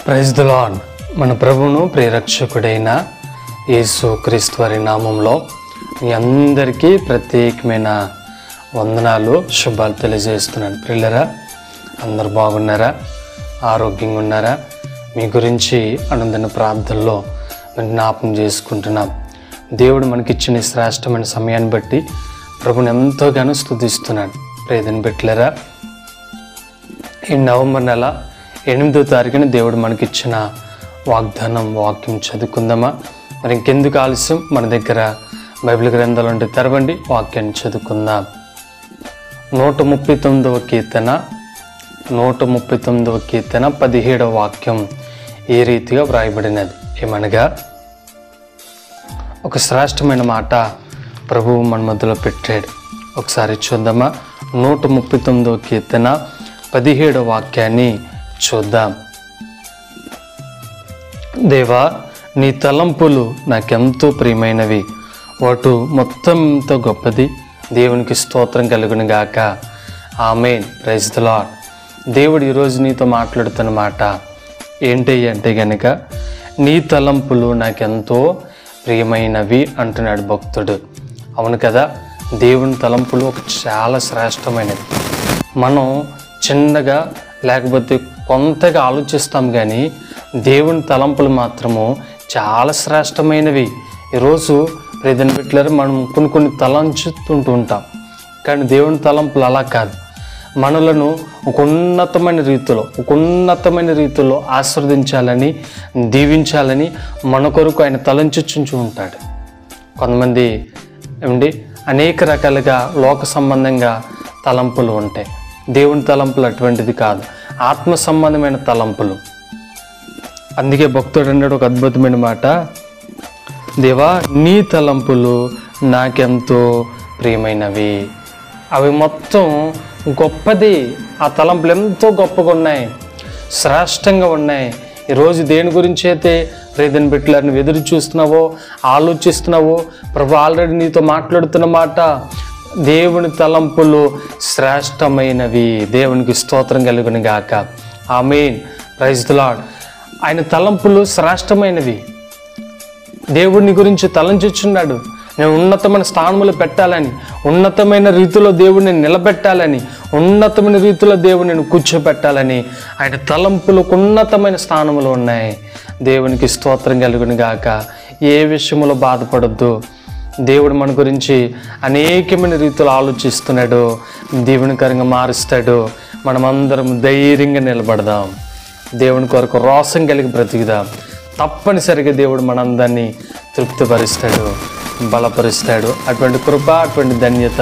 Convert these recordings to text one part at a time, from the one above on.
Praise the lord. మన ప్రభువును ప్రియరక్షకుడైన యేసు క్రీస్తు వారి నామంలో మీ అందరికీ ప్రత్యేకమైన వందనాలు, శుభాలు తెలియజేస్తున్నాను. ప్రియులరా, అందరు బాగున్నారా? ఆరోగ్యంగా ఉన్నారా? మీ గురించి అనుదిన ప్రార్థనలో జ్ఞాపకం చేసుకుంటున్నాం. దేవుడు మనకిచ్చిన శ్రేష్టమైన సమయాన్ని బట్టి ప్రభుని ఎంతోగానో స్తుతిస్తున్నాను. ప్రియదని బిడ్డలారా, ఈ నవంబర్ నెల 8వ తారీఖున దేవుడు మనకిచ్చిన వాక్యం చదువుకుందామా? మరి ఇంకెందుకు ఆలస్యం, మన దగ్గర బైబిల్ గ్రంథాలు ఉంటే తెరవండి, వాక్యాన్ని చదువుకుందాం. 139వ కీర్తన 17వ వాక్యం ఈ రీతిగా వ్రాయబడినది. ఏమనగా, ఒక శ్రేష్టమైన మాట ప్రభువు మన మధ్యలో పెట్టాడు. ఒకసారి చూద్దామా? 139వ కీర్తన 17వ వాక్యాన్ని చూద్దాం. దేవా, నీ తలంపులు నాకెంతో ప్రియమైనవి, వాటు మొత్తంతో గొప్పది. దేవునికి స్తోత్రం కలుగును గాక. ఆమేన్. Praise the Lord. దేవుడు ఈరోజు నీతో మాట్లాడుతున్న మాట ఏంటి అంటే గనక, నీ తలంపులు నాకెంతో ప్రియమైనవి అంటున్నాడు భక్తుడు. అవును కదా, దేవుని తలంపులు ఒక చాలా శ్రేష్టమైనది. మనం చిన్నగా లేకపోతే కొంతగా ఆలోచిస్తాం, కానీ దేవుని తలంపులు మాత్రము చాలా శ్రేష్టమైనవి. ఈరోజు ప్రజెంట్ బిడ్డలారా, మనం కొన్ని తలంచుతుంటూ ఉంటాం, కానీ దేవుని తలంపులు అలా కాదు. మనలను ఒక ఉన్నతమైన రీతిలో ఆశీర్వదించాలని, దీవించాలని మన కొరకు ఆయన తలంచుచుంటూ ఉంటాడు. కొంతమంది అనేక రకాలుగా లోక సంబంధంగా తలంపులు ఉంటాయి. దేవుని తలంపులు అటువంటిది కాదు, ఆత్మ సంబంధమైన తలంపులు. అందుకే భక్తుడు అన్నాడు ఒక అద్భుతమైన మాట, దేవా, నీ తలంపులు నాకెంతో ప్రియమైనవి. అవి మొత్తం గొప్పది. ఆ తలంపులు ఎంతో గొప్పగా ఉన్నాయి, శ్రేష్టంగా ఉన్నాయి. ఈరోజు దేని గురించి అయితే రేదని బిడ్డలను ఎదురు చూస్తున్నావో, ఆలోచిస్తున్నావో, ప్రభు ఆల్రెడీ నీతో మాట్లాడుతున్న మాట, దేవుని తలంపులు శ్రేష్టమైనవి. దేవునికి స్తోత్రం కలుగును గాక. ఆమేన్. Praise the Lord. ఆయన తలంపులు శ్రేష్టమైనవి. దేవుని గురించి తలంచుచున్నాడు. నేను ఉన్నతమైన స్థానములు పెట్టాలని, ఉన్నతమైన రీతిలో దేవుడిని నిలబెట్టాలని, ఉన్నతమైన రీతిలో దేవుడిని కూర్చోబెట్టాలని ఆయన తలంపులకు ఉన్నతమైన స్థానములు ఉన్నాయి. దేవునికి స్తోత్రం కలుగును గాక. ఏ విషయంలో బాధపడొద్దు. దేవుడు మన గురించి అనేకమైన రీతిలో ఆలోచిస్తున్నాడు, దీవెనకరంగా మారుస్తాడు. మనమందరం ధైర్యంగా నిలబడదాం, దేవుని కొరకు రోసం కలిగి బ్రతికిదాం. తప్పనిసరిగా దేవుడు మనందరినీ తృప్తిపరుస్తాడు, బలపరుస్తాడు. అటువంటి కృప, అటువంటి ధన్యత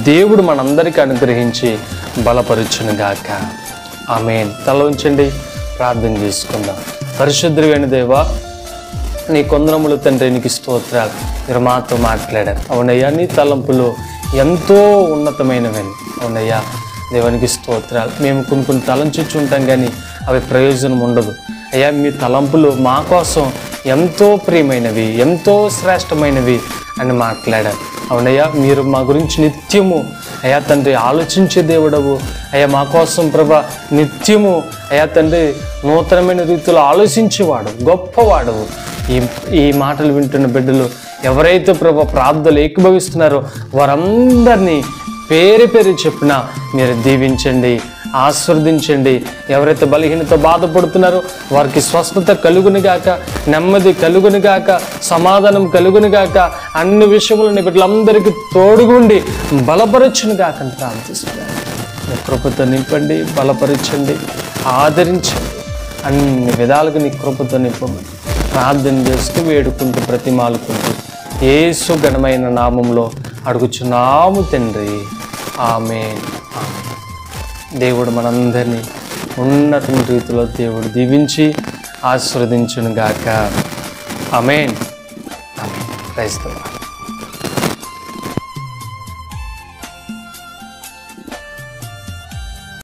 దేవుడు మనందరికీ అనుగ్రహించి బలపరుచును గాక. ఆమేన్. తల ఉంచండి, ప్రార్థన చేసుకుందాం. పరిశుద్ధుడైన దేవా, నీ కొందరములు తండ్రి, నీకు స్తోత్రాలు. మీరు మాతో మాట్లాడారు. అవునయ్యా, నీ తలంపులు ఎంతో ఉన్నతమైనవని. అవునయ్యా, దేవునికి స్తోత్రాలు. మేము కొన్ని తలంచుంటాం, కానీ అవి ప్రయోజనం ఉండదు. అయ్యా, మీ తలంపులు మా కోసం ఎంతో ప్రియమైనవి, ఎంతో శ్రేష్టమైనవి అని మాట్లాడారు. అవునయ్యా, మీరు మా గురించి నిత్యము అయ్యా తండ్రి ఆలోచించే దేవుడవు. అయ్యా, మా కోసం ప్రభా నిత్యము అయ్యా తండ్రి నూతనమైన రీతిలో ఆలోచించేవాడు, గొప్పవాడవు. ఈ మాటలు వింటున్న బిడ్డలు ఎవరైతే ప్రభా ప్రార్థనలు ఏకీభవిస్తున్నారో వారందరినీ పేరు చెప్పినా మీరు దీవించండి, ఆశీర్వదించండి. ఎవరైతే బలహీనత బాధపడుతున్నారో వారికి స్వస్థత కలుగునుగాక, నెమ్మది కలుగునుగాక, సమాధానం కలుగునుగాక. అన్ని విషయములను బిడ్డలందరికీ తోడుగుండి బలపరచునుగాక అని ప్రార్థిస్తున్నాను. నీ కృపతో నింపండి, బలపరచండి, ఆదరించండి. అన్ని విధాలుగా నీ కృపతో నింపమని ప్రార్థన చేస్తూ, వేడుకుంటూ, ప్రతిమాలుకుంటూ యేసు ఘనమైన నామంలో అడుగుచున్నాము తండ్రి. ఆమేన్. దేవుడు మనందరినీ ఉన్నతమైన రీతిలో దేవుడు దీవించి ఆశీర్వదించును గాక. ఆమేన్. ఆమేన్. Praise the lord.